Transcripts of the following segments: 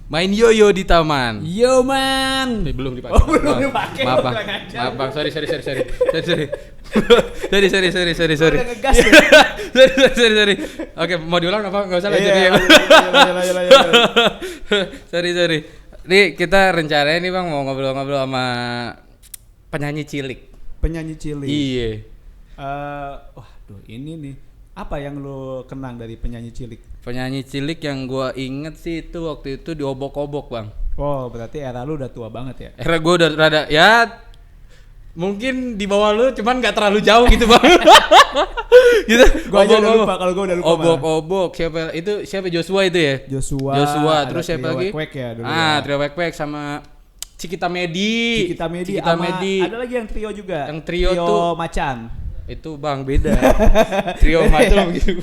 main yoyo di taman. Yo man. Belum dipakai. Oh, belum dipakai. Maaf bang. Maaf bang. Sorry. Sorry. Udah ngegas ya? Sorry. Oke, mau diulang apa? Enggak usah lah jadi. Sorry. Nih kita rencananya nih bang mau ngobrol-ngobrol sama penyanyi cilik. Penyanyi cilik. Iya. Waduh, ini nih. Apa yang lo kenang dari penyanyi cilik? Penyanyi cilik yang gua inget sih itu waktu itu di Obok-Obok bang. Oh, berarti era lu udah tua banget ya? Era gua udah rada ya mungkin di bawah lu cuman nggak terlalu jauh gitu bang. Gitu. Gua aja udah lupa kalau gua udah lupa. Obok-Obok siapa Joshua itu ya? Joshua terus siapa lagi? Wek ya dulu. Trio Wek sama Cikita Medi. Ada lagi yang trio juga. Yang trio tuh Macan. Itu bang beda. Trio Macan gitu.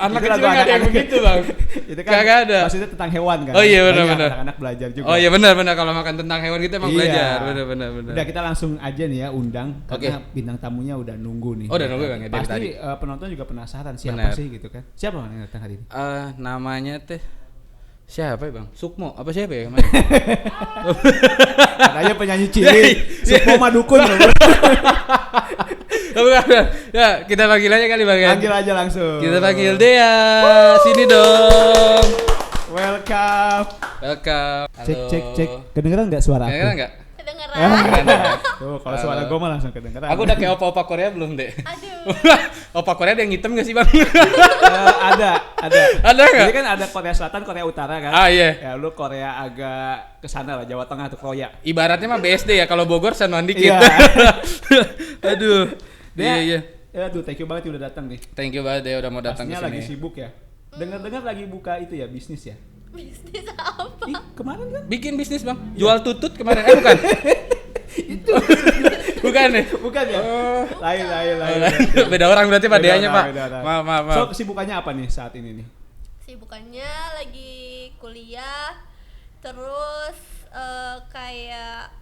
Anak kecil nggak ada yang begitu bang. Itu kan kagak ada. maksudnya tentang hewan kan. Oh iya benar. Anak-anak belajar juga. Oh iya benar kalau makan tentang hewan kita emang belajar. Benar. Udah kita langsung aja nih ya undang karena bintang tamunya udah nunggu nih. Oh udah nunggu bang ya dari pasti tadi. Penonton juga penasaran siapa sih gitu kan. Siapa yang datang hari ini? Namanya teh siapa ya bang? Sukmo apa siapa ya kemarin? Katanya penyanyi cilik. Sukmo mah dukun loh. Ya kita panggil aja kali bang ya. Panggil aja langsung. Kita panggil Dea. Sini dong. Welcome. Halo. Cek. Kedengeran nggak suara aku? Kedengeran. Tuh kalau suara gue mah langsung kedengeran. Aku udah kayak opa-opa Korea belum deh? Aduh. Opa Korea ada yang hitam gak sih bang? Ada. Ada nggak? Jadi kan ada Korea Selatan, Korea Utara kan? Iya. Ya lu Korea agak kesana lah, Jawa Tengah atau Korea. Ibaratnya mah BSD ya, kalau Bogor Sanuan dikit. Iya. Aduh. Iya. Aduh, thank you banget udah datang nih. Thank you banget deh udah mau datang ke Pastinya sini. lagi sibuk ya. Dengar-dengar lagi buka itu ya, bisnis ya. Bisnis apa? Ih, kemarin kan? Bikin bisnis bang, jual tutut kemarin. Bukan? Itu Bukan nih. bukan ya? Lain. Beda orang berarti Pak Deanya Pak. Beda orang. Maaf. So kesibukannya apa nih saat ini nih? Sibukannya lagi kuliah, terus kayak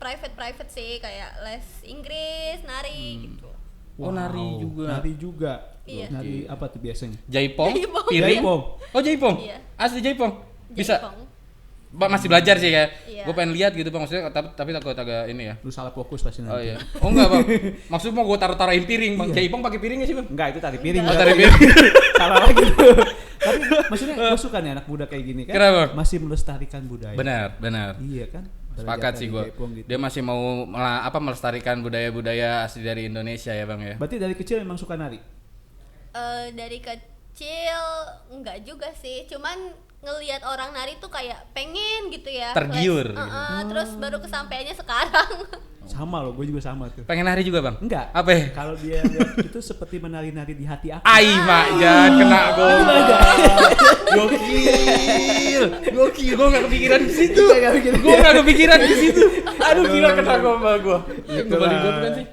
private sih, kayak les Inggris, nari gitu. Oh, nari juga. Iya. Nari apa tuh biasanya? Jaipong, Jaipong. piring. Jaipong. Oh Jaipong. Iya. Asli Jaipong. Bisa. Jaipong. Masih belajar sih ya. Iya. Gue pengen lihat gitu bang, maksudnya tapi takut agak ini ya. Lu salah fokus pasti nanti. Oh iya. Oh enggak bang. Maksudnya mau gue taruh-taruhin piring bang. Iya. Jaipong pakai piring gak sih bang? Enggak, itu tari piring. Oh, tari piring. Salah lagi tuh. Tapi maksudnya gue suka nih anak muda kayak gini kan. Kenapa? Masih melestarikan budaya. Benar. Iya kan? Sepakat sih gue. Gitu. Dia masih mau melestarikan budaya-budaya asli dari Indonesia ya bang ya. Berarti dari kecil memang suka nari? Dari kecil enggak juga sih, cuman ngelihat orang nari tuh kayak pengen gitu ya. Tergiur Les, gitu. Terus baru kesampaiannya sekarang. Sama loh, gue juga sama tuh. Pengen nari juga bang? Enggak. Apa ya? Kalau dia lihat itu seperti menari-nari di hati aku. Ai mak jangan kena gokil, gue gak kepikiran di situ. Gue gak kepikiran di situ. Aduh gila kena gombal gue. Gombalin gue bukan sih?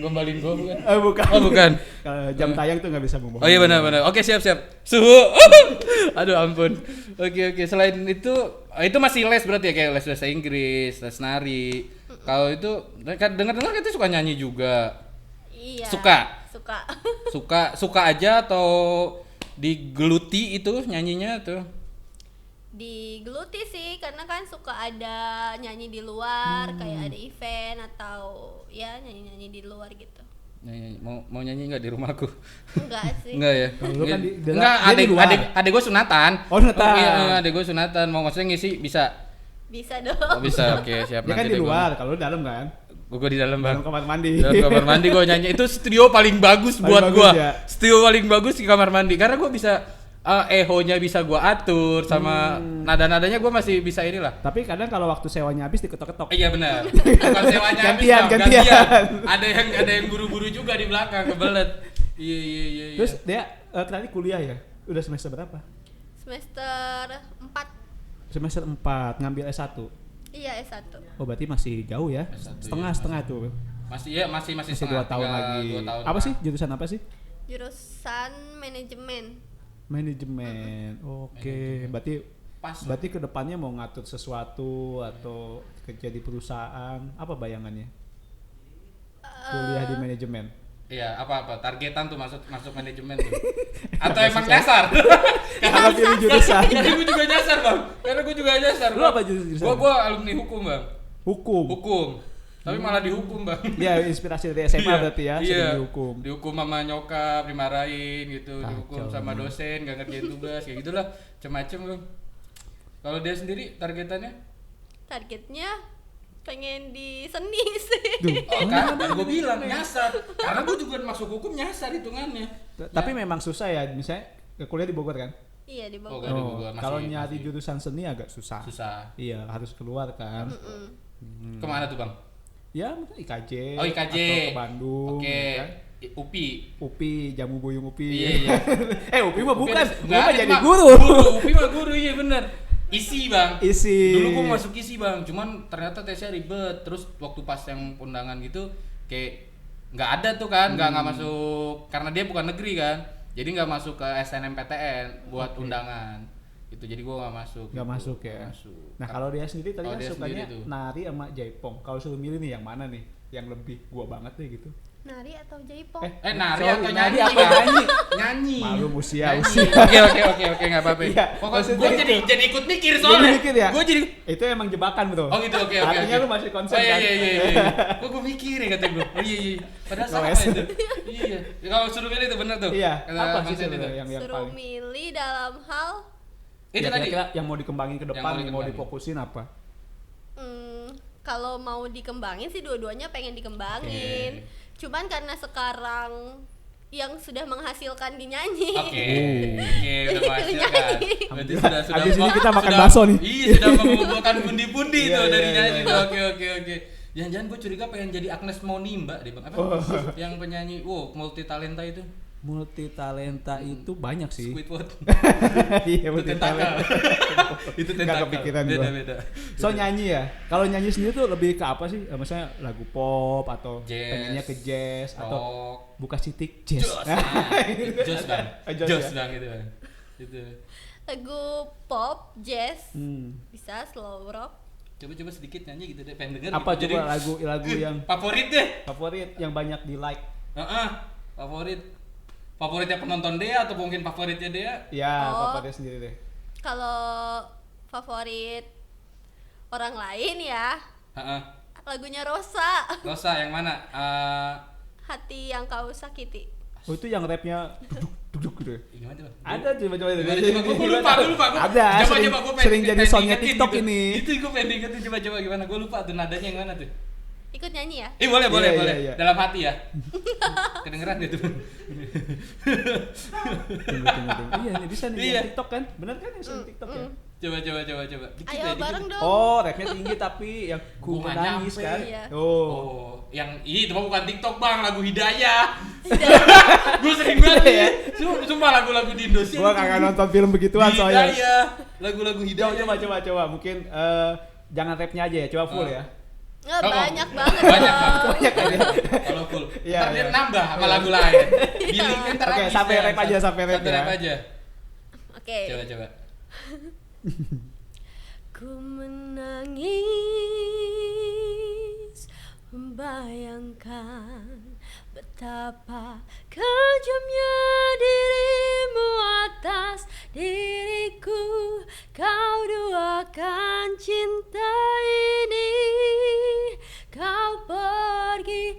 Gombalin gue bukan? Bukan. Oh bukan. Kalau jam tayang tuh nggak bisa ngomong. Oh iya benar. Oke siap. Suhu. Aduh ampun. Oke. Selain itu masih les berarti ya, kayak les Inggris, les nari. Kalau itu dengar kita suka nyanyi juga. Iya. Suka aja atau digeluti itu nyanyinya tuh? Digeluti sih, karena kan suka ada nyanyi di luar, kayak ada event atau ya nyanyi di luar gitu. Mau nyanyi nggak di rumahku? Enggak sih. Enggak ya? Lu kan Enggak, adek gue sunatan. Oh, sunatan. Iya, adek gue sunatan. Mau maksudnya ngisi bisa? Bisa dong. Oh, bisa, oke siap. Dia kan di luar, kalau lu dalam kan? Gue di dalam bang. Dalam kamar mandi. Dalam kamar mandi gue nyanyi. Itu studio paling bagus buat gue. Ya? Studio paling bagus di kamar mandi. Karena gue bisa echo-nya bisa gue atur sama nada-nadanya gue masih bisa inilah. Tapi kadang kalau waktu sewanya habis diketok-ketok. Iya benar. Bukan sewanya gantian. Ada yang buru-buru juga di belakang kebelet. Iya. Terus dia tadi kuliah ya? Udah semester berapa? Semester 4. Semester 4 ngambil S1. Iya, S1. Oh, berarti masih jauh ya? S1, Setengah tuh. Masih 2 tahun lagi. 2 tahun Apa sih? Jurusan apa sih? Jurusan manajemen. Manajemen. Oke. Berarti kedepannya mau ngatur sesuatu atau kerja di perusahaan, apa bayangannya? Kuliah di manajemen. Iya, apa targetan tuh masuk manajemen tuh. Atau emang nyasar? Kalau pilih jurusan. Karena gue juga nyasar, Bang. Karena gue juga nyasar. Lu apa jurusan? Gua alumni hukum, Bang. Hukum. Tapi malah dihukum, Bang. Ya inspirasi dari SMA berarti ya, Iya. sering dihukum. Dihukum sama nyokap, dimarahin gitu, Kacau, dihukum sama dosen, gak ngerjain tugas, kayak gitulah, macem-macem, Bang. Kalau dia sendiri targetannya? Targetnya pengen di seni sih. Oh, kan gue bilang nyasar. Karena gue juga masuk hukum nyasar hitungannya. Tapi memang susah ya, misalnya kuliah di Bogor kan? Iya di Oh, Bogor. nggak di Bogor, Kalau masih- nyari masih. jurusan seni agak susah. Susah. Iya, harus keluar kan. Kemana tuh, Bang? Ya, mungkin IKJ. Oh, IKJ. Atau ke Bandung. Oke. gitu kan. UPI. UPI, jamu buyung UPI. Iya. UPI mah bukan. Nggak Gua mah ada, jadi cuma guru. UPI mah guru, iya bener. Isi, Bang. Isi. Dulu gua masuk isi, Bang. Cuman ternyata tesnya ribet. Terus waktu pas yang undangan gitu kayak nggak ada tuh kan, nggak masuk karena dia bukan negeri kan. Jadi nggak masuk ke SNMPTN buat undangan. Itu jadi gua nggak masuk. Nggak gitu. masuk ya. Nggak masuk. Nah, kalau dia sendiri tadi Kalau kan dia sukanya sendiri tuh. nari sama jaipong. Kalau suruh milih nih yang mana nih? Yang lebih gua banget nih gitu. Nari atau jaipong? Nari sorry, atau nari nyanyi? apa Bang? nyanyi? Nyanyi. Malu usia. Oke, nggak apa-apa. Iya, Pokoknya maksudnya gue itu. jadi ikut mikir soalnya. Jadi mikir ya? Gue jadi. Itu emang jebakan bro. Oh gitu, oke. Artinya lu masih konsen Oh, iya, kan? iya. Gue mikir ya kata gue. Oh iya. Padahal sama Wes. itu. Iya. Kalau suruh milih itu bener tuh. Iya. Kata Apa Bang sih Sen itu. sebenarnya yang Suruh paling? milih dalam hal Itu Ya, tadi. kira-kira yang mau dikembangin ke Yang depan, mau yang mau dikembangin. difokusin apa? kalau mau dikembangin sih dua-duanya pengen dikembangin. Cuman karena sekarang yang sudah menghasilkan di nyanyi. Oke, udah Jadi menghasilkan. nyanyi. Berarti sudah Abis ini kita makan sudah- bakso nih. Iya, sudah mengumpulkan pundi-pundi Iya, tuh dari iya, nyanyi iya. tuh. Oke. Jangan-jangan gue curiga pengen jadi Agnes Moni Mbak deh, Bang. Apa? Yang penyanyi, multi talenta itu. Multi talenta itu banyak sih. Squidward. Iya, Itu multi tentakel. talenta. Itu Nggak tentakel. kepikiran gua. Beda. So nyanyi ya. Kalau nyanyi sendiri tuh lebih ke apa sih? Misalnya lagu pop atau Jazz, pengennya ke jazz atau rock. buka sitik jazz. Jos Bang. Jos Jos ya? Bang itu, Bang. Itu. Lagu pop, jazz, Hmm. bisa slow rock. Coba sedikit nyanyi gitu deh, pengen denger. Apa gitu. coba lagu yang favorit deh. favorit yang banyak di like? Favoritnya penonton dia atau mungkin favoritnya dia? Ya, Oh. favorit sendiri deh. Kalau favorit orang lain ya, Heeh. lagunya Rosa, Rosa yang mana? Hati yang Kau Sakiti. Oh, itu yang rapnya duduk gitu. ya? Gimana tuh? Ada coba Gua lupa. Ada, sering jadi songnya TikTok gitu. ini. Itu gue pengen ingetin, coba gimana? Gue lupa tuh nadanya yang mana tuh. Ikut nyanyi ya? Boleh. Iya. Dalam hati ya. Kedengeran gitu. Tunggu. Iya, ini bisa nih Iya. yang TikTok kan? Bener kan yang sering TikTok ya? Coba. Dikit Ayo ya, dikit. bareng dong. Oh, rapnya tinggi tapi yang ku Gua nggak menangis nyampe. kan? Iya. Oh. Oh, yang itu mah bukan TikTok Bang, lagu Hidayah. Gue sering banget Iya. ya. Sumpah lagu-lagu di Indonesia. Gua kagak nonton film begituan soalnya. Hidayah, lagu-lagu Hidayah. Coba. Mungkin jangan rapnya aja ya, coba full ya. Nggak, Oh, banyak banget. Banyak dong. Banyak kan ya? Kalau full. Iya, Ntar dia iya. nambah sama lagu lain. Billingnya ntar Oke, habis sampai ya. rap aja, sampai rap ya. aja. Oke. Coba. Ku menangis membayangkan betapa kejamnya dirimu atas diriku. Kau duakan cinta ini, kau pergi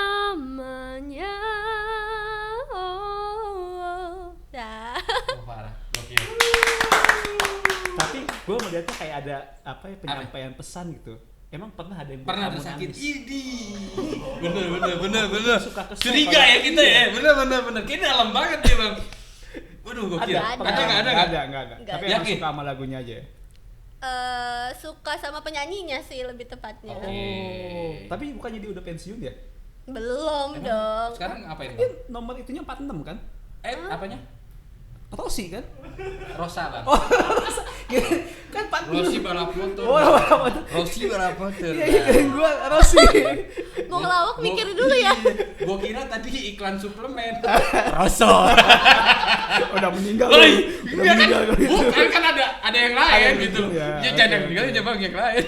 bersamanya. Dah. Oh, parah. Gokil. Tapi gua melihatnya kayak ada apa ya penyampaian pesan gitu. Emang pernah ada yang Pernah kamu tersakit. nangis? Idi. Bener. Suka kesel Curiga kalau- ya kita ya. Bener. Kayaknya dalam banget dia, Bang. Waduh, gokil. Ada. Ada enggak? Nggak ada. Nggak Tapi ada. emang Yakin? suka sama lagunya aja ya? Suka sama penyanyinya sih lebih tepatnya. Oke. Oh, tapi bukannya dia udah pensiun ya? Belum Emang dong. Sekarang ngapain, Dia Bang? nomor itunya 46 kan? Apanya? Rossi kan? Rosa, Bang. Kan 46. Rossi balap motor. Oh, apa tuh? Rossi balap motor. Iya, keren gua Rossi. Mau ngelawak mikir dulu ya. Gua kira tadi iklan suplemen. Rosa. Udah meninggal. Oi, Udah iya kan? meninggal kalau itu. Bukan kan ada yang lain Ada yang gitu. gitu, ya. Ya jangan Oke, meninggal oke. coba yang lain.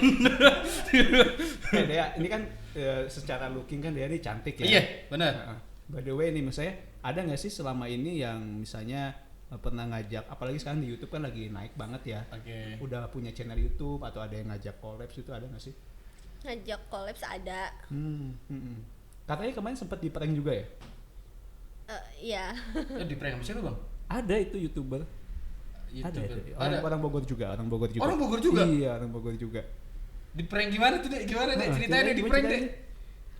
Dea, ini kan secara looking kan dia ini cantik ya. Iya, benar. Heeh. By the way nih, misalnya ada nggak sih selama ini yang misalnya pernah ngajak, apalagi sekarang di YouTube kan lagi naik banget ya. Oke. Udah punya channel YouTube atau ada yang ngajak collabs itu ada nggak sih? Ngajak collabs ada. Katanya kemarin sempat di prank juga ya? Iya. Di prank sama siapa, Bang? Ada itu YouTuber. Ada. Orang Bogor juga. Orang Bogor juga? Iya, orang Bogor juga. Di prank gimana tuh, Dek? Gimana, Dek? Ceritanya di prank, Dek.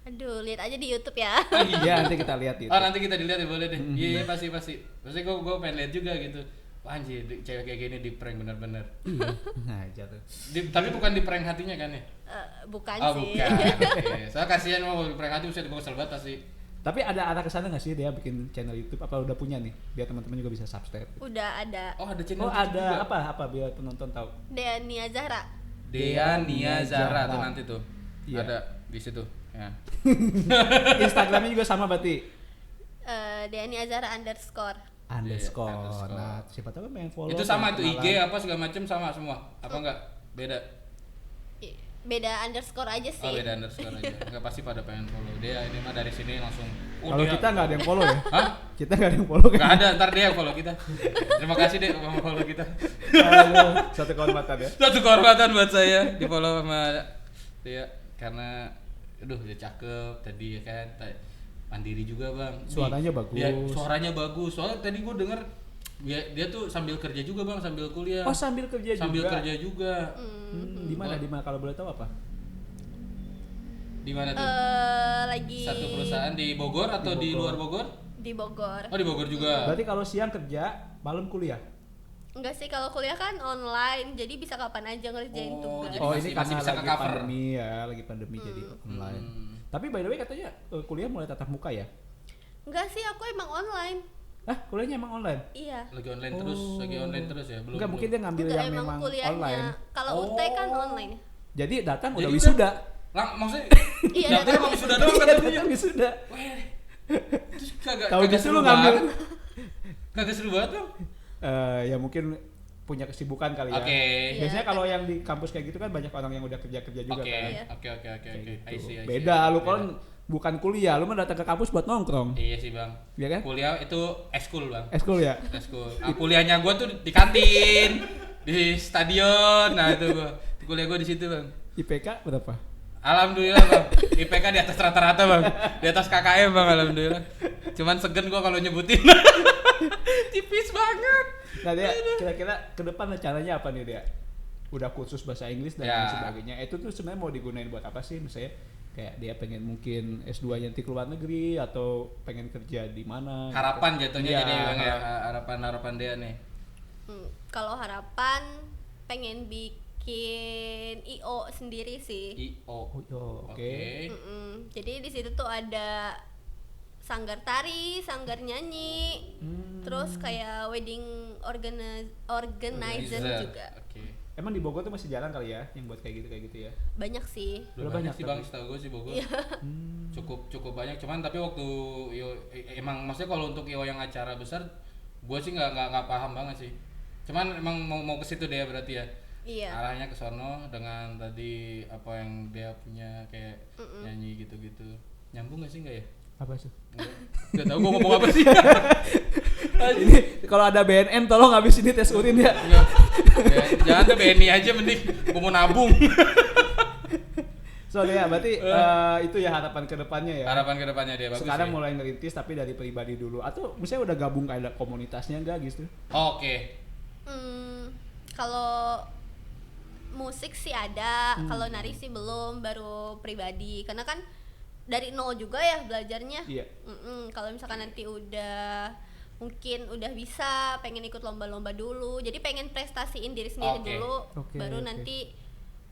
Aduh, lihat aja di YouTube ya. Iya, nanti kita lihat itu. Oh, nanti kita dilihat ya, boleh deh. Iya, pasti. Pasti gue pengen lihat juga gitu. Wah, anjir, cewek kayak gini di prank bener-bener. Iya, ngajar tuh. Tapi bukan di prank hatinya kan ya? Bukan Oh, sih. bukan. Oke. Soalnya kasihan mau di prank hati udah kesel banget pasti. Tapi ada arah kesana nggak sih dia bikin channel YouTube? Apa udah punya nih? Biar teman-teman juga bisa subscribe. Udah ada. Oh, ada channel Oh, YouTube ada juga. apa biar penonton tahu? Deania Zahra. Dea Nia Zahra tuh Zahra. nanti tuh. Iya. Ada di situ. Ya. Instagramnya juga sama berarti? Deania Zahra _. Underscore. Underscore. Nah, siapa tahu pengen follow. Itu sama itu pengen IG kenalan. apa segala macam sama semua. Apa enggak? Beda. Beda underscore aja sih. Oh, beda underscore aja. Enggak pasti pada pengen follow. Dia ini mah dari sini langsung. Kalau kita nggak ada yang follow ya? Hah? Kita nggak ada yang follow kan? Enggak ada, ntar dia yang follow kita. Terima kasih deh mau follow kita. Aduh, satu kehormatan ya. Satu kehormatan buat saya di follow sama dia karena aduh dia cakep tadi ya kan. Mandiri juga, Bang. Suaranya bagus. Dia suaranya bagus. Soalnya tadi gue denger dia tuh sambil kerja juga, Bang, sambil kuliah. Oh, sambil kerja Sambil juga. kerja juga. Di mana kalau boleh tahu apa? Di mana tuh? Lagi Satu perusahaan di Bogor atau di Bogor. luar Bogor? di Bogor. Oh, di Bogor juga. Berarti kalau siang kerja, malam kuliah. Enggak sih, kalau kuliah kan online, jadi bisa kapan aja ngerjain Oh, tugas. jadi Oh, masih ini karena bisa lagi ke-cover. pandemi ya, lagi pandemi jadi online. Tapi by the way katanya kuliah mulai tatap muka ya? Enggak sih, aku emang online. Hah, kuliahnya emang online? Iya. Lagi online terus ya? Belum. Enggak, mungkin dia ngambil Enggak, yang emang memang kuliahnya. online. Kalau UT kan online. Jadi datang Jadi udah wisuda. Maksudnya Iya, daftar datang emang sudah doang Iya, katanya. datang wisuda. Weh, terus kagak Tahu kagak gitu seru lu ngambil. banget. Kagak seru banget, Bang. Ya mungkin punya kesibukan kali ya. Oke. Biasanya Iya, kalau yang di kampus kayak gitu kan banyak orang yang udah kerja-kerja juga Oke, kan. Iya. oke. Kayak I gitu. see. Beda, lu Beda. kan bukan kuliah, lu mah datang ke kampus buat nongkrong. Iya sih, Bang. Iya kan? Kuliah itu eskul, Bang. Eskul ya? Eskul. Nah, kuliahnya gua tuh di kantin, di stadion. Nah, itu gua. Kuliah gua di situ, Bang. IPK berapa? Alhamdulillah, Bang. IPK di atas rata-rata, Bang. Di atas KKM, Bang, alhamdulillah. Cuman segen gua kalau nyebutin. Tipis banget. Nah dia kira-kira ke depan rencananya apa nih dia? Udah kursus bahasa Inggris dan Ya. lain sebagainya. Itu tuh sebenarnya mau digunain buat apa sih? Misalnya kayak dia pengen mungkin S2-nya nanti ke luar negeri atau pengen kerja di mana? gitu. Harapan jatuhnya Iya, jadi Bang ya, harapan dia nih. Kalau harapan pengen bikin IO sendiri sih. IO. Oh, oke. Jadi di situ tuh ada sanggar tari, sanggar nyanyi, terus kayak wedding organizer juga. Oke. Emang di Bogor tuh masih jarang kali ya yang buat kayak gitu ya? Banyak sih. Udah Udah banyak banyak sih, Bang, setahu gue sih Bogor. Cukup banyak, cuman tapi waktu emang maksudnya kalau untuk IO yang acara besar gue sih nggak paham banget sih. Cuman emang mau ke situ dia berarti ya. Iya. Arahnya ke sono dengan tadi apa yang dia punya kayak nyanyi gitu-gitu. Nyambung gak sih, enggak ya? Apa sih? Enggak tahu gue ngomong apa sih. Ini kalau ada BNN tolong habis ini tes urin ya. Enggak. Ya, jangan ke BNI aja mending gue mau nabung. Soalnya berarti itu ya harapan kedepannya ya. Harapan kedepannya dia bagus. Sekarang sih. mulai ngerintis tapi dari pribadi dulu atau misalnya udah gabung kayak ada komunitasnya enggak gitu? Oke. Kalau musik sih ada, kalau nari sih belum, baru pribadi. Karena kan dari nol juga ya belajarnya. Iya. Kalau misalkan nanti mungkin udah bisa, pengen ikut lomba-lomba dulu. Jadi pengen prestasiin diri sendiri Oke. dulu, Oke, baru oke. nanti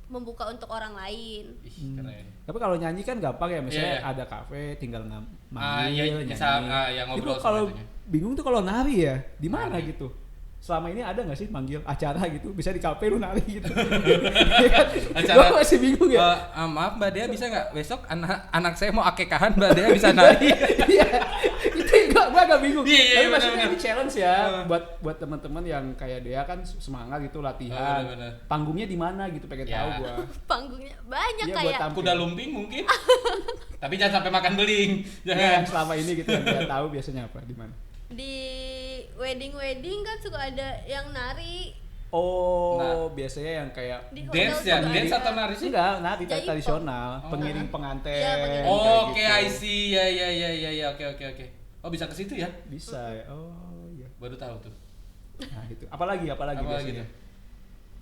membuka untuk orang lain. Ih, keren. Tapi kalau nyanyi kan gampang ya, misalnya Iya. ada kafe tinggal manggil, Iya, nyanyi. bisa yang ngobrol Itu kalau sama itunya. bingung tuh kalau nari ya, di mana Nari. gitu? Selama ini ada nggak sih manggil acara gitu, bisa di kafe lu nari gitu? Iya kan? Gua masih bingung ya. Maaf Mbak Dea, bisa nggak besok anak saya mau akekahan, Mbak Dea bisa nari? Iya, itu yang gua gua agak bingung. Iya, Tapi bener, maksudnya bener. ini challenge ya buat teman-teman yang kayak dia kan semangat gitu latihan. Bener, bener. Panggungnya di mana gitu pengen Ya. tahu gua. Panggungnya banyak Iya, buat kayak tampil. Kuda lumping mungkin. Tapi jangan sampai makan beling. Yang Jangan. selama ini gitu yang dia tahu biasanya apa di mana? di wedding kan suka ada yang nari Oh, Nah. biasanya yang kayak di hotel Dance ya, juga dance ada. atau nari sih? enggak, nari Jaipong. tradisional, Oh. pengiring pengantin. Iya, pengiring. Oh, kayak oke, gitu. I see. Ya, oke. Oh, bisa ke situ ya? Bisa ya. Oh, iya. Baru tahu tuh. Nah, gitu. Apalagi Apa lagi biasanya? tuh?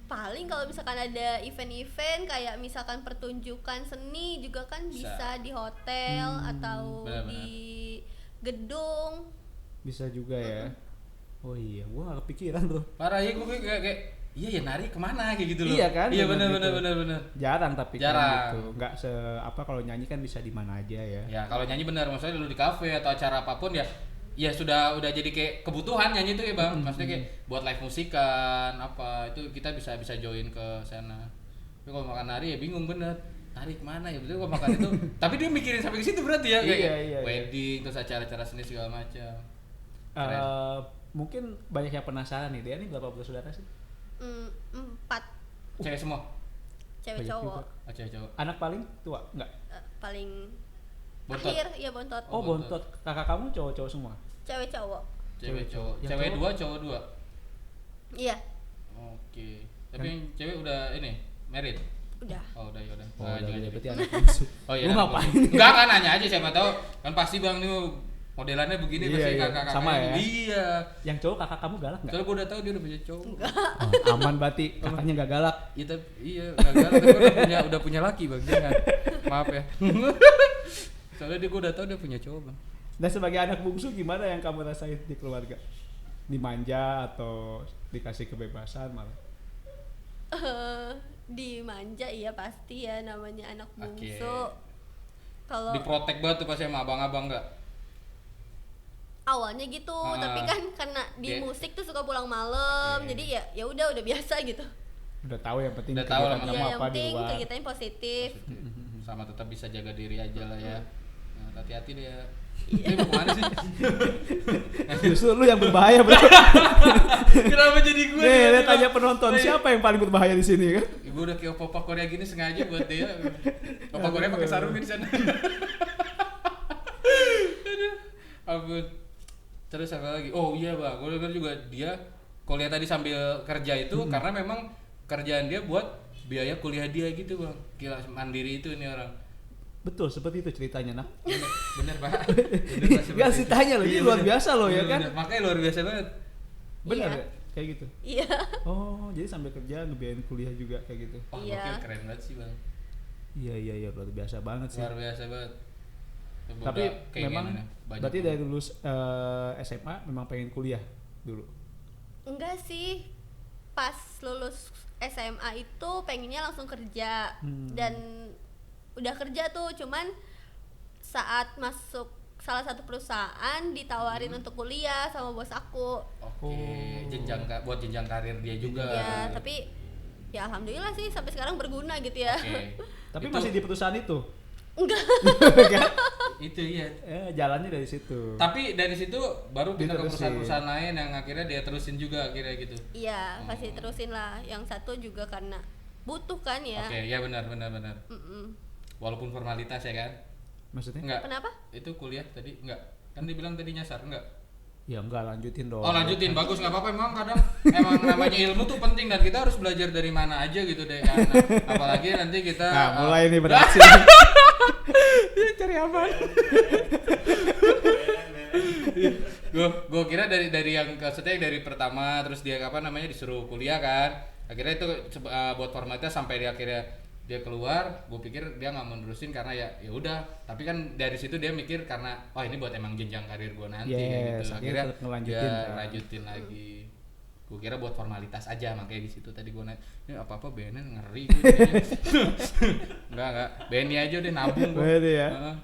Paling kalau misalkan ada event-event kayak misalkan pertunjukan seni juga kan Bisa. bisa di hotel atau Benar-benar. di gedung. Bisa juga ya. Oh iya, gua gak kepikiran tuh. Parah ya, gue kayak iya ya nari kemana kayak gitu loh. Iya kan, Iya bener benar. Jarang tapi kan Jarang. gitu. Nggak apa kalau nyanyi kan bisa di mana aja ya. Ya kalau nyanyi benar, maksudnya dulu di kafe atau acara apapun ya sudah jadi kayak kebutuhan nyanyi itu ya bang. Maksudnya kayak buat live musikan apa itu kita bisa join ke sana. Tapi kalau makan nari ya bingung bener. Nari kemana ya? Betul kalau makan itu. Tapi dia mikirin sampai ke situ berarti ya kayak Iya. wedding terus acara-acara seni segala macam. Mungkin banyak yang penasaran nih, dia ini berapa bersaudara sih? 4 Cewek semua. cewek Banyak cowok. juga. Cewek cowok. Anak paling tua? Enggak. Paling Bontot. akhir ya bontot. Oh, bontot. bontot. Kakak kamu cowok-cowok semua? Cewek cowok. Cewek cowok. Yang Cewek cowok? 2, cowok 2. Iya, Oke. Tapi yang cewek udah ini married. udah. Oh, udah ya udah. Oh, Nah, udah jangan berarti jadi. anak bungsu. Oh iya. Lu anak ngapain? bungsu. Enggak kan nanya aja siapa tahu kan pasti Bang nih modelannya begini Iya, pasti iya. kakak-kakaknya. Sama ya? Iya. Yang cowok kakak kamu galak nggak? Soalnya gue udah tahu dia udah punya cowok. Oh, aman berarti kakaknya nggak galak. Iya, iya, gagal. Tapi gua udah punya laki bang, jangan. Maaf ya. Soalnya gue udah tahu dia punya cowok bang. Dan sebagai anak bungsu gimana yang kamu rasain di keluarga? Dimanja atau dikasih kebebasan malah? Dimanja iya pasti ya namanya anak Oke. bungsu. Kalau Diprotek banget tuh pasti sama abang-abang nggak? awalnya gitu, tapi kan karena di Dia- musik tuh suka pulang malam, Oke. jadi ya udah biasa gitu. Udah tahu yang penting Udah tahu lah, kegiatan Kamu Iya, kamu yang apa di penting luar. kegiatannya positif. Sama tetap bisa jaga diri aja lah ya. Nah, hati-hati deh ya. Ini mau kemana sih? Justru lu yang berbahaya bro. Kenapa jadi gue? Nih, lihat tanya penonton siapa yang paling berbahaya di sini kan? Gue udah kayak opa Korea gini sengaja buat dia. Opa Korea pakai sarung di sana. Aduh, ampun. Terus apa lagi? Oh iya bang, gue denger juga dia kuliah tadi sambil kerja itu karena memang kerjaan dia buat biaya kuliah dia gitu bang. Gila mandiri itu nih orang. Betul, seperti itu ceritanya nak. Bener pak. Bener, Pak, seperti Gak itu. sih tanya loh, ini Iya, luar bener. biasa loh ya Bener, kan? bener. Makanya luar biasa banget. Bener Iya. ya? Kayak gitu. Iya. Oh, jadi sambil kerja ngebiayain kuliah juga kayak gitu. Wah Iya. gokil, keren banget sih bang. Iya, luar biasa banget sih. Luar biasa banget. Tapi Udah keinginan memang ya, banyak berarti banget. dari lulus SMA memang pengen kuliah dulu. Enggak sih. Pas lulus SMA itu pengennya langsung kerja dan udah kerja tuh, cuman saat masuk salah satu perusahaan ditawarin untuk kuliah sama bos aku. Oke, buat jenjang karir dia juga. Ya, tapi ya alhamdulillah sih sampai sekarang berguna gitu ya. Oke. Tapi Itu- masih di perusahaan itu. Enggak. Kan? itu iya. Jalannya dari situ. Tapi dari situ baru pindah ke Diterusin. perusahaan-perusahaan lain yang akhirnya dia terusin juga akhirnya gitu. Iya, pasti terusin lah. Yang satu juga karena butuh kan ya. Oke, ya benar. Mm-mm. Walaupun formalitas ya kan? Maksudnya? Enggak. Kenapa? Itu kuliah tadi enggak. Kan dibilang tadi nyasar enggak? Ya enggak, lanjutin dong. Oh lanjutin, bagus nggak apa-apa emang kadang emang namanya ilmu tuh penting dan kita harus belajar dari mana aja gitu deh kan. Nah, apalagi nanti kita Nah, mulai nih beraksi. Cari aman. gue kira dari yang maksudnya yang dari pertama terus dia apa namanya disuruh kuliah kan akhirnya itu buat formalitas sampai dia akhirnya dia keluar gue pikir dia nggak mau nerusin karena ya udah tapi kan dari situ dia mikir karena wah ini buat emang jenjang karir gue nanti kayak gitu Yes, akhirnya tetap ngelanjutin, dia kan. lanjutin lagi gue kira buat formalitas aja makanya di situ tadi gue nanya ini apa BNN ngeri gitu enggak BNI aja deh nabung gua. BNI ya? Heeh.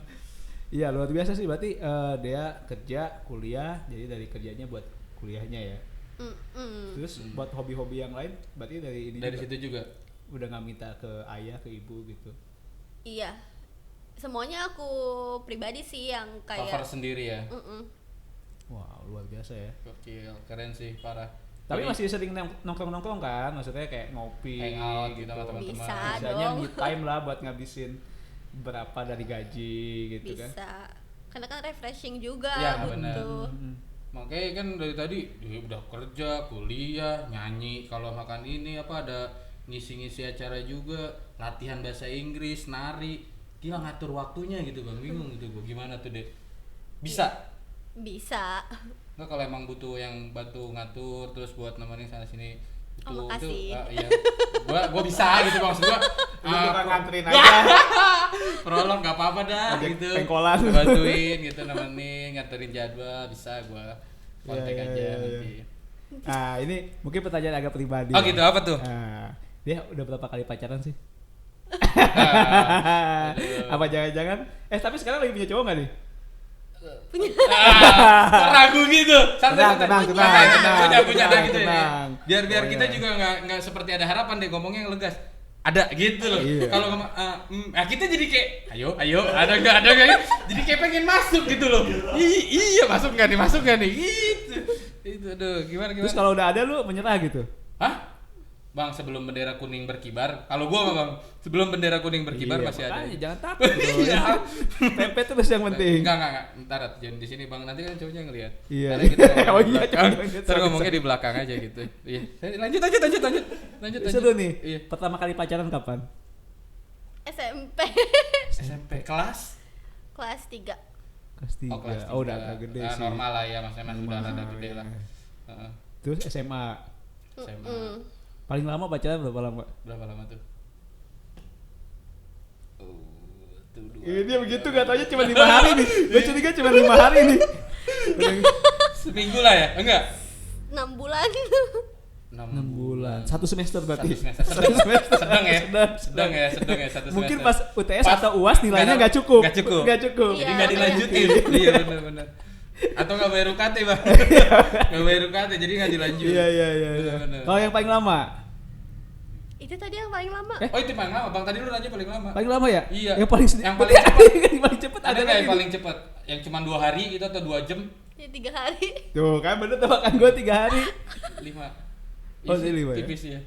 Iya, luar biasa sih berarti dia kerja, kuliah, jadi dari kerjanya buat kuliahnya ya. Mm-mm. Terus buat hobi-hobi yang lain berarti dari ini dari juga? situ juga Udah nggak minta ke ayah, ke ibu gitu. Iya. Semuanya aku pribadi sih yang cover kayak sendiri ya Mm-mm. Wah, luar biasa ya. Gokil, keren sih, parah. Tapi Jadi, masih sering nongkrong-nongkrong kan? Maksudnya kayak ngopi hangout gitu sama teman-teman. Bisa. Misalnya dong. me time lah buat ngabisin berapa dari gaji gitu kan. Bisa. Karena kan refreshing juga Iya, gitu. benar. Makanya kan dari tadi dia udah kerja, kuliah, nyanyi, kalau makan ini apa ada ngisi-ngisi acara juga, latihan bahasa Inggris, nari. Gila ngatur waktunya gitu Bang, bingung gitu gua. Gimana tuh, Dek? Bisa? Bisa. Enggak kalau emang butuh yang bantu ngatur terus buat nemenin sana sini Oh, makasih. iya. gua bisa gitu maksud gua. Lu bukan nganterin Ya. aja. Prolog enggak apa-apa dah Ajak gitu. pengkolan. Bantuin gitu nemenin, nganterin jadwal bisa gua kontak Iya, aja iya, iya. nanti. Nah, ini mungkin pertanyaan agak pribadi. Oh gitu, apa tuh? Nah, dia udah berapa kali pacaran sih? Aduh. Apa jangan-jangan? Tapi sekarang lagi punya cowok nggak nih? Ragu gitu. Tenang. Punya ada gitu ya. Tenang. Biar Oh, kita iya. juga nggak seperti ada harapan deh ngomongnya yang legas. Ada gitu loh. Iya. Kalau kita jadi kayak ayo ada nggak jadi kayak pengen masuk gitu loh. Iya masuk nggak nih gitu. Itu aduh gimana. Terus kalau udah ada lu menyerah gitu? Hah? Bang, sebelum bendera kuning berkibar, kalau gua mah Bang, sebelum bendera kuning berkibar Iya, masih ada. makanya jangan takut bro. Iya. Tempe terus yang penting. Enggak. Ntar jangan di sini Bang, nanti kan cowoknya ngelihat. Iya. Ntar kita ngomong Oh di iya, belakang. cowoknya. Ntar ngomongnya di belakang aja gitu. Iya. Lanjut. Seru nih. Iya. Pertama kali pacaran kapan? SMP. SMP kelas? Kelas 3. Kelas 3. Oh, kelas Oh, udah 3. agak gede Ah, sih. normal lah ya, maksudnya udah Normal, rada gede lah. iya. Heeh. Terus SMA. SMA. Paling lama pacaran berapa lama? Berapa lama tuh? Tuh 2. Ini dia begitu gak taunya cuma 5 hari nih. Gue curiga cuma 5 hari nih. Seminggu lah ya? Enggak. 6 bulan. 6 bulan. 1 semester berarti. Satu semester. Sedang ya? Sedang ya 1 semester. Mungkin pas UTS atau UAS nilainya nggak cukup. Nggak cukup. Iya, Jadi nggak dilanjutin. Iya benar. Atau nggak bayar UKT Bang. Nggak bayar UKT jadi nggak dilanjut. Iya. Bener. Kalau yang paling lama? Itu tadi yang paling lama. Oh itu paling lama Bang, tadi lu nanya paling lama. Paling lama ya? Iya. Yang paling Yang paling cepat. Yang paling cepat Ada ada nggak lagi. yang paling cepat? Yang cuma 2 hari gitu atau 2 jam? Ya 3 hari. Tuh kan bener tebakan gue 3 hari. 5. Oh, ini 5 ya? Tipis ya.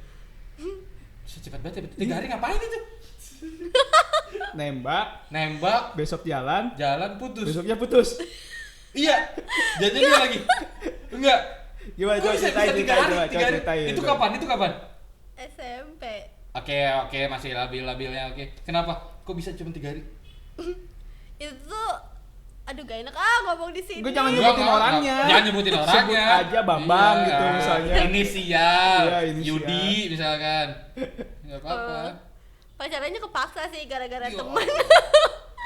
Bisa cepat banget ya. 3 hari ngapain itu? Nembak, besok jalan putus. besoknya putus. Iya. Jajannya lagi. Enggak. Gimana Kok coba bisa ceritain, 3 hari? coba 3 hari? ceritain. Itu kapan? SMP. Oke, masih labil-labilnya oke. Kenapa? Kok bisa cuma 3 hari? Itu aduh gak enak ngomong di sini. Gue jangan Enggak, nyebutin enggak, orangnya. Jangan nyebutin orangnya. Sebut aja Bambang Iya. gitu misalnya. Inisial. Iya, inisial. Yudi misalkan. Enggak apa-apa. Pacarannya kepaksa sih gara-gara Yo. teman.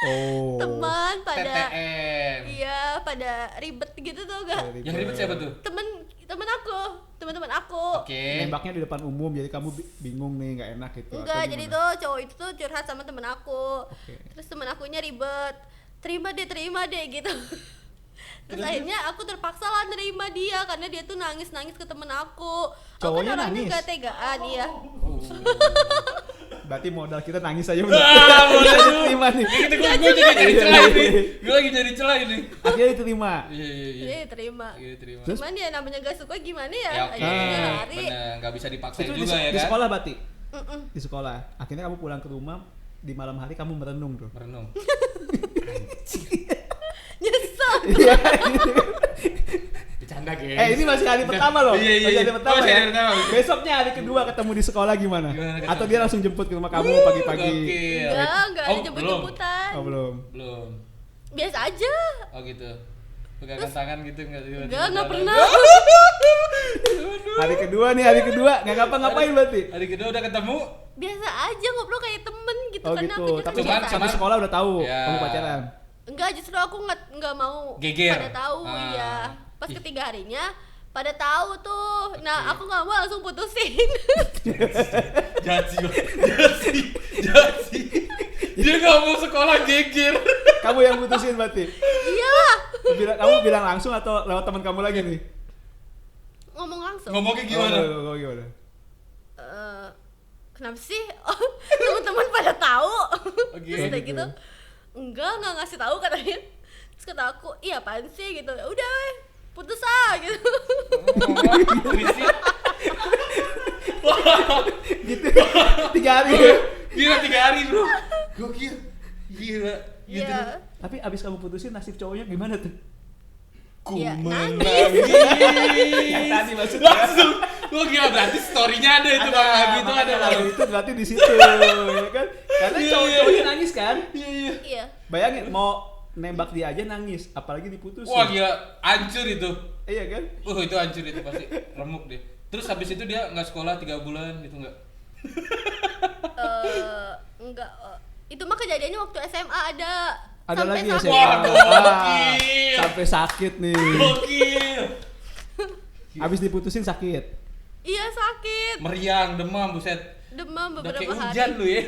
Oh. Teman pada TTM. iya pada ribet gitu tuh gak. Yang ribet siapa tuh? Temen aku, teman-teman aku. Oke. Nembaknya di depan umum jadi kamu bingung nih nggak enak gitu. Enggak, atau jadi gimana? tuh cowok itu tuh curhat sama temen aku. Oke. Terus temen akunya ribet. Terima deh gitu. Terus akhirnya aku terpaksa lah nerima dia karena dia tuh nangis ke temen aku. Cowoknya Aku kan orangnya nangis? gak tegaan, iya. Oh. Berarti modal kita nangis aja udah. Ah, Bisa modal. diterima nih. Itu gue jadi cari celah ini. Gue lagi jadi celah ini. Akhirnya diterima. Iya. Iya, terima. Terima. Terus? Cuman ya namanya gak suka gimana ya? Ya oke. Akhirnya lari. Bener, nggak bisa dipaksain Itu juga ya di kan? sekolah berarti. Mm-mm. Di sekolah. Akhirnya kamu pulang ke rumah di malam hari kamu merenung tuh. Merenung. Nyesel. Iya. Bercanda geng. Ini masih hari pertama loh. Iya. Masih hari pertama Masih ya. hari pertama. Besoknya hari kedua ketemu di sekolah gimana? Gimana ketemu? Atau dia langsung jemput ke rumah kamu pagi-pagi? Gokil. Enggak ada Oh, jemput-jemputan. Oh belum. Belum. Biasa aja. Oh gitu. Pegangan tangan gitu enggak sih? Enggak pernah. Hari kedua nggak ngapa-ngapain berarti. Hari kedua udah ketemu. Biasa aja ngobrol kayak temen gitu Oh karena gitu. aku juga Tapi Cuman- biasa. sampai sekolah udah tahu Ya. kamu pacaran. Enggak, justru aku nggak mau Geger. pada tahu Ah. ya. Pas Ih. ketiga harinya pada tahu tuh. Nah, Oke. aku nggak mau langsung putusin. Jahat sih. Dia nggak mau sekolah geger. Kamu yang putusin berarti. Iyalah, Kamu bilang langsung atau lewat teman kamu lagi nih? ngomong langsung. Ngomongnya gimana? Oh, gimana? Kenapa sih? Oh, teman-teman pada tahu. Oke. Terus udah Gitu. gitu, enggak ngasih tahu katanya. Terus kata aku, iya apaan sih gitu. Ya udah, weh. putus ah gitu. Berisik. Gitu. 3 hari. Ya? Gila 3 hari bro. Gokil. Gila. Gitu. Iya. Tapi abis kamu putusin nasib cowoknya gimana tuh? Ku Ya, menangis. Yang tadi maksudnya. Langsung. Wah gila berarti story-nya ada itu bang lagi itu ada kalau bang. itu berarti di situ ya kan? Karena Iya, cowok-cowoknya iya. nangis kan? Iya. Iya. Bayangin mau nembak dia aja nangis, apalagi diputusin. Wah gila hancur itu. Iya kan? Itu hancur itu pasti remuk deh. Terus habis itu dia nggak sekolah 3 bulan gitu nggak? Enggak. Itu mah kejadiannya waktu SMA ada. Ada sampai lagi ya sakit. Wah, Ah, sampai sakit nih. Gokil. Abis diputusin sakit. Iya sakit. Meriang, demam, buset. Demam Udah kayak beberapa hujan hari. lu ya.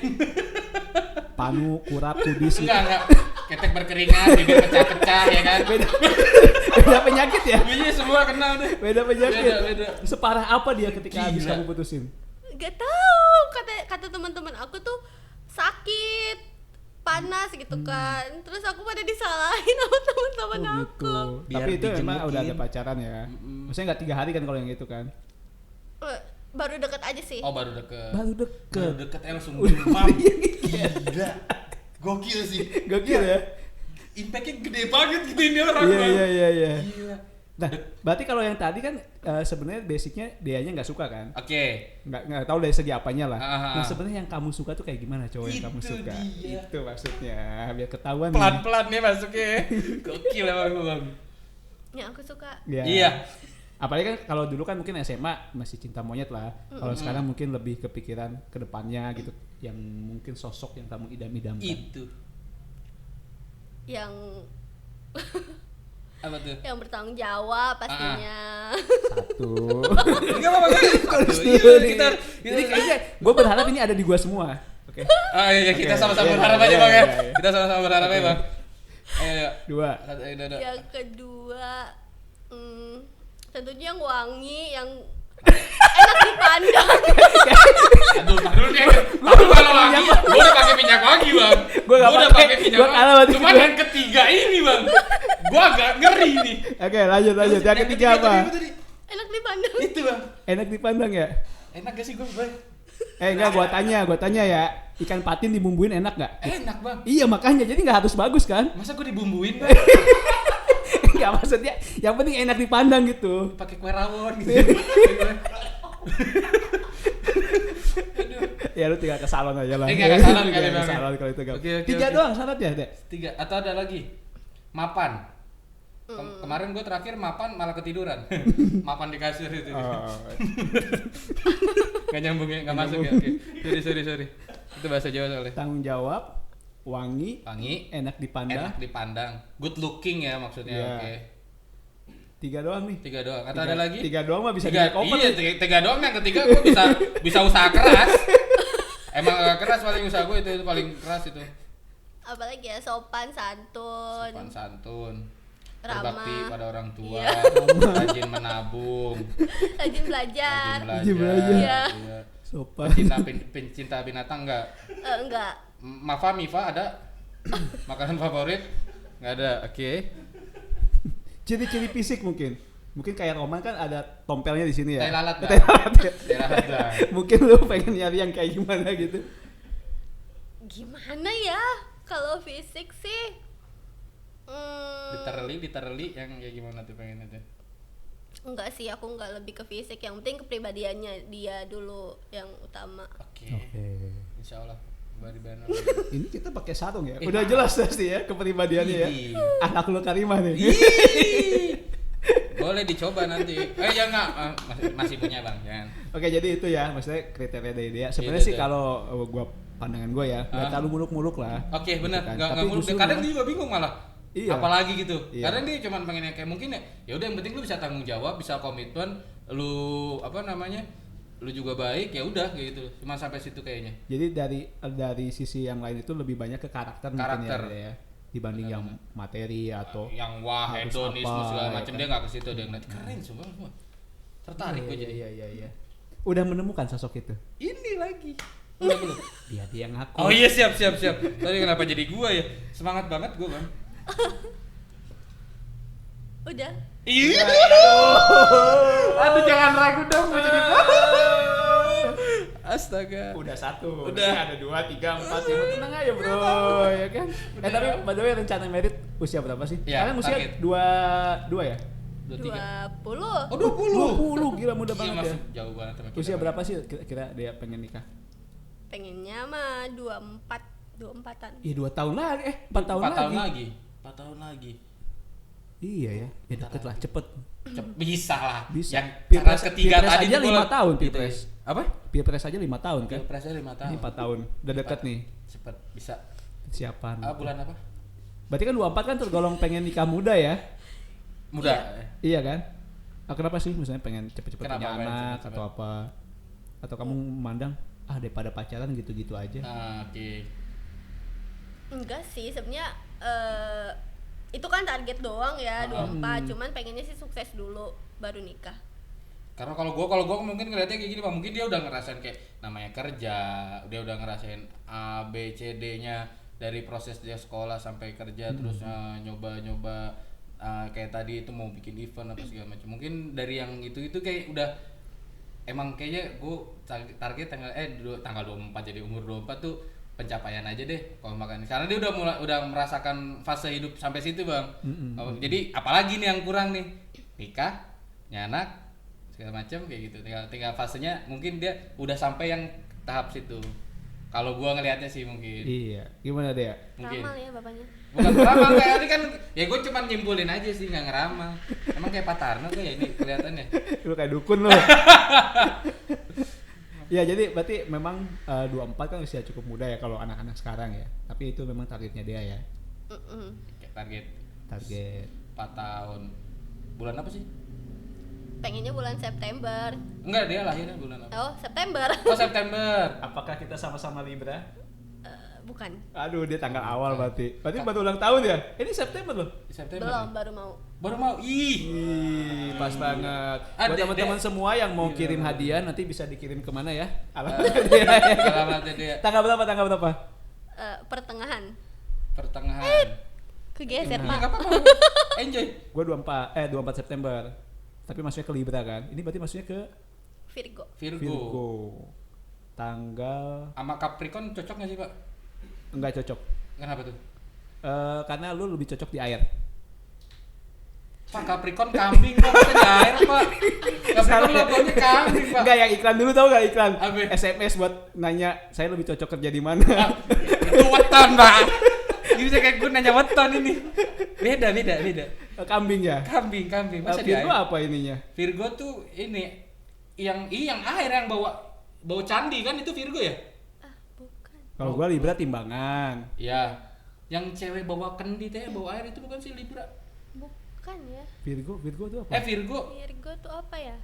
Panu, kurap, kudis. Enggak. Ketek berkeringat, bibir pecah-pecah ya kan. Beda penyakit ya? Iya semua kena deh. Beda penyakit. Beda. Separah apa dia ketika habis Gila. kamu putusin? Gak tahu kata teman-teman aku tuh sakit, panas gitu kan. Terus aku pada disalahin sama teman-teman aku. Biar Tapi itu memang dijemukin. udah ada pacaran ya. Maksudnya nggak 3 hari kan kalau yang itu kan? Baru deket aja sih. Oh baru deket. Baru Baru deket. deket langsung demam. Gila. Gokil sih. Gokil ya? Impactnya gede banget gitu ini orang. Iya Bang. iya. Gila. Nah, berarti kalau yang tadi kan sebenarnya basicnya dianya nggak suka kan? Oke. Nggak tahu dari segi apanya lah. Ah. Nah sebenarnya yang kamu suka tuh kayak gimana cowok yang kamu Itu suka? dia. Itu maksudnya biar ketahuan. nih. Pelan-pelan nih masuknya. Gokil emang lu bang. Yang aku suka. Ya. Iya. Apalagi kan kalau dulu kan mungkin SMA masih cinta monyet lah. Kalau sekarang mungkin lebih kepikiran ke depannya gitu, yang mungkin sosok yang kamu idam-idamkan. Itu. Yang Apa tuh? yang bertanggung jawab pastinya. Satu. Enggak apa-apa. Kita Jadi kayaknya gue berharap ini ada di gua semua. Oke. Ah iya kita Oke, sama-sama iya, berharap aja iya, bang ya. iya. Kita sama-sama berharap aja Oke. bang. Ayo. 2. Ayo. Yang kedua, tentunya yang wangi, yang enak dipandang. Aduh, dulu deh. Aku kalau wangi, gua udah pakai minyak wangi bang. Gua nggak udah pakai. pakai minyak Gua kalah wangi. berarti Cuman gua. yang ketiga ini bang, gua agak ngeri nih. Oke, lanjut. Yang ketiga apa? tadi? Enak dipandang. Itu bang. Enak dipandang ya? Enak gak sih gua bang? Enggak, gua tanya ya. Ikan patin dibumbuin enak gak? Enak bang. Iya makanya, jadi nggak harus bagus kan? Masa gua dibumbuin bang? Enggak maksudnya, yang penting enak dipandang gitu. Pakai kue rawon gitu. Ya lu tinggal ke salon aja lah. Nggak ke salon kali, Ke Bang. salon kalau itu Oke, 3 oke. doang syaratnya, Dek. 3 atau ada lagi? Mapan. Kemarin gue terakhir mapan malah ketiduran. Mapan di kasur itu. Oh. Gak nyambung ya, gak masuk ya. Oke. Sorry. Itu bahasa Jawa soalnya. Tanggung jawab, wangi, Wangi, enak dipandang. enak dipandang, good looking ya maksudnya. Iya. Oke. 3 doang nih. 3 doang. Atau ada lagi? 3 doang mah bisa di Tiga, cover. iya, 3 doang. Yang ketiga gue bisa usaha keras. Emang keras paling usaha gue itu paling keras itu. Apalagi ya, sopan, santun, Sopan santun. ramah, Berbakti pada orang tua, Iya. rajin menabung, rajin belajar. Rajin belajar. Iya. Iya. Sopan. Pencinta binatang enggak? Enggak. Mifa ada? Makanan favorit? Enggak ada. Oke. Ciri-ciri fisik mungkin. Mungkin kayak Roman kan ada tompelnya di sini ya. Tai lalat dah. Tai lalat ya. Tai lalat dah. Mungkin lu pengen nyari yang kayak gimana gitu. Gimana ya? Kalau fisik sih Literally yang kayak gimana tuh pengennya tuh? enggak sih, aku enggak lebih ke fisik. Yang penting kepribadiannya dia dulu yang utama. Oke. Oke. Insyaallah. Bari benar. Ini kita pakai sarung ya. Udah jelas pasti ya kepribadiannya ya. Ih. Anak lu Karimah nih. Boleh dicoba nanti. Ya enggak, masih punya Bang, jangan. Oke, jadi itu ya maksudnya kriteria dari dia. Sebenarnya Iya, sih betul. kalau gua pandangan gua ya, enggak terlalu muluk-muluk lah. Oke, benar. Gitu kan. Enggak Tapi muluk. justru Kadang malah- dia juga bingung malah. Iya. Apalagi gitu. Iya. Kadang dia cuma pengen yang kayak mungkin ya udah yang penting lu bisa tanggung jawab, bisa komitmen, lu apa namanya? Lu juga baik, ya udah kayak gitu. Cuma sampai situ kayaknya. Jadi dari sisi yang lain itu lebih banyak ke karakter mungkin Karakter. ya, dibanding yang materi atau Yang wah, harus hedonisme apa, segala ya macam kan? dia enggak ke situ, dia ngeliat keren semua. Tertarik gue jadi. Iya. Udah menemukan sosok itu. Ini lagi. Udah belum? Dia yang ngaku. Oh iya siap. Tadi kenapa jadi gua ya? Semangat banget gua, Bang. Udah. Iya. Aduh jangan ragu dong mau jadi. Astaga. Udah 1. Udah. Ada 2, 3, 4. Ya tenang aja, Bro, ya kan? Tapi by the way rencana merit usia berapa sih? Ya, Kalian usia target. 2 ya? 20. Oh 20. 20, gila muda Iya, banget ya. masih jauh banget sama kita. Usia berapa sih kira-kira dia pengen nikah? Pengennya mah 24-an. Iya 2 tahun lagi, 4 tahun 4 tahun lagi. lagi. 4 tahun lagi. Iya ya, ya deket lah, cepet. Bisa lah. Bisa. Yang Pilpres- syarat ketiga Pilpres tadi aja tuh 5 gua- tahun, gitu Pilpres. ya. Apa? Pilpres aja 5 tahun kan? Pilpresnya 5 tahun. Ini 4 tahun, udah deket nih Cepet bisa. persiapan. Bulan apa? Berarti kan 24 kan tergolong pengen nikah muda ya? Muda. Iya kan? Kenapa sih misalnya pengen cepet-cepet Kenapa punya pengen anak cepet-cepet? atau apa? Atau kamu memandang daripada pacaran gitu-gitu aja? Oke. Enggak sih, sebenarnya itu kan target doang ya, 24. Cuman pengennya sih sukses dulu baru nikah. Karena kalau gua mungkin ngeliatnya kayak gini, Pak. Mungkin dia udah ngerasain kayak namanya kerja, dia udah ngerasain A, B, C, D-nya dari proses dia sekolah sampai kerja, terus nyoba-nyoba kayak tadi itu mau bikin event apa segala macam. Mungkin dari yang itu kayak udah emang kayaknya gua target tanggal 24, jadi umur 24 tuh pencapaian aja deh kalau makan. Karena dia udah merasakan fase hidup sampai situ, Bang. Jadi apalagi nih yang kurang nih? Nikah, punya anak, segala macam kayak gitu. Tinggal fasenya mungkin dia udah sampai yang tahap situ. Kalau gua ngelihatnya sih mungkin. Iya, gimana dia? Mungkin. Ramal ya bapaknya. Bukan ngeramal kayak tadi kan. Ya gua cuma nyimpulin aja sih, nggak ngeramal. Emang kayak Pak Tarno tuh ya ini kelihatannya. Lu kayak dukun lu. Ya jadi berarti memang 24 kan usia cukup muda ya kalau anak-anak sekarang ya. Tapi itu memang targetnya dia ya. Kayak target 4 tahun. Bulan apa sih? Pengennya bulan September. Enggak, dia lahirnya bulan apa? Oh, September. Oh, September. Apakah kita sama-sama Libra? Bukan. Aduh, dia tanggal awal berarti. Berarti baru ulang tahun ya? Ini September loh. September. Belum, ya? baru mau. Baru mau. Ih. Ih, pas banget. Buat teman-teman semua yang mau kirim hadiah nanti bisa dikirim kemana ya? Alamatnya dia. Alamatnya dia. Tanggal berapa? Pertengahan. Pertengahan. Kegeser, Enggak Pak. apa-apa. Enjoy. Gua 24 September. Tapi maksudnya ke Libra kan? Ini berarti maksudnya ke Virgo. Virgo. Tanggal Sama Capricorn cocok gak sih, Pak? enggak cocok. Kenapa tuh? Karena lu lebih cocok di air. Pak, Capricorn kambing Pak, masa di air, Pak? Capricorn logonya kambing, Pak. Enggak, yang iklan dulu tahu enggak iklan? Apa? SMS buat nanya saya lebih cocok kerja di mana. Itu weton, Pak. Bisa kayak gue nanya weton ini. Beda. Kambing ya? Kambing. Masa di Virgo air? apa ininya? Virgo tuh ini yang air yang bawa candi kan itu Virgo ya? Bukan. Kalau gua Libra timbangan. Iya. Yang cewek bawa kendi teh bawa air itu bukan sih Libra? Bukan ya. Virgo itu apa? Virgo. Virgo tuh apa ya?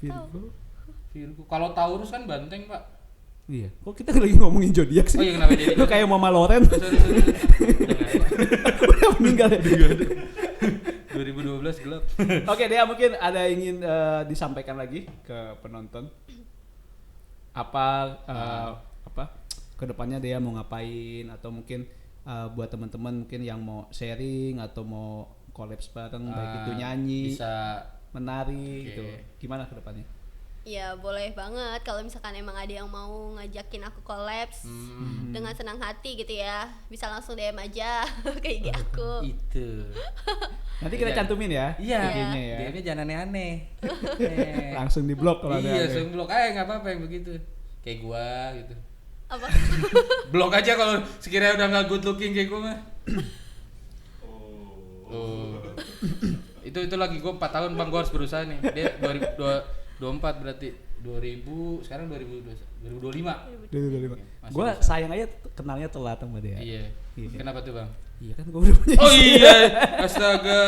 Virgo. Kalau Taurus kan banteng, Pak. Iya. Kok kita lagi ngomongin zodiak sih? Oh iya, kenapa jadi? Lu kayak Mama Loren. Sorry. Udah meninggal ya. 2012 gelap. Oke, Dea mungkin ada yang ingin disampaikan lagi ke penonton. Apa kedepannya Dea mau ngapain atau mungkin buat teman-teman mungkin yang mau sharing atau mau collab bareng baik itu nyanyi, Bisa. menari Oke. gitu. Gimana kedepannya? Ya boleh banget kalau misalkan emang ada yang mau ngajakin aku collabs dengan senang hati gitu ya. Bisa langsung DM aja ke IG aku. Itu. Nanti kita Iya. cantumin ya Iya. IG-nya ya. Dia jangan aneh-aneh. Langsung di blok kalau ada. Iya, langsung blok. Nggak apa-apa yang begitu. Kayak gua gitu. Apa? Blok aja kalau sekiranya udah nggak good looking kayak gua mah. Oh. Itu lagi gua 4 tahun Bang, gua harus berusaha nih. Dia 2024 berarti 2000 sekarang 2025. Masih Gue bisa. sayang aja kenalnya telat sama dia. Iya. Iya. Kenapa tuh, Bang? Iya kan gue udah punya. Oh istri. iya. Astaga.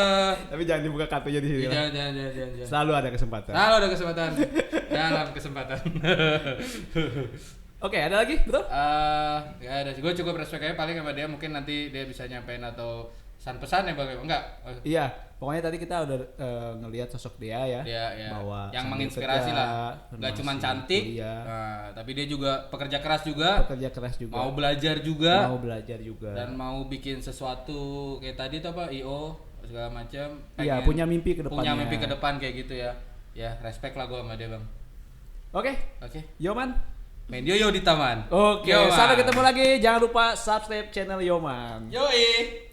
Tapi jangan dibuka kartunya di sini. lah. Jangan. Selalu ada kesempatan. Kalau ada kesempatan. Dalam kesempatan. Oke, ada lagi, betul? Gak ada sih. Gue cukup respect aja paling sama dia. Mungkin nanti dia bisa nyampein atau pesan-pesan ya, Bang. Enggak. Iya, pokoknya tadi kita udah ngelihat sosok dia ya. Dia bahwa yang sambil menginspirasi kerja, lah. Gak cuma masih cantik. kuliah, Tapi dia juga pekerja keras juga. pekerja keras juga. Mau belajar juga. Mau belajar juga. Dan mau bikin sesuatu kayak tadi tuh apa? IO segala macam. Iya, punya mimpi ke depannya. Punya mimpi ke depan kayak gitu ya. Ya, respect lah gua sama dia, Bang. Oke. Oke. Yoman. Main Yoyo di taman. Oke, Yoman. sampai ketemu lagi. Jangan lupa subscribe channel Yoman. Yoi.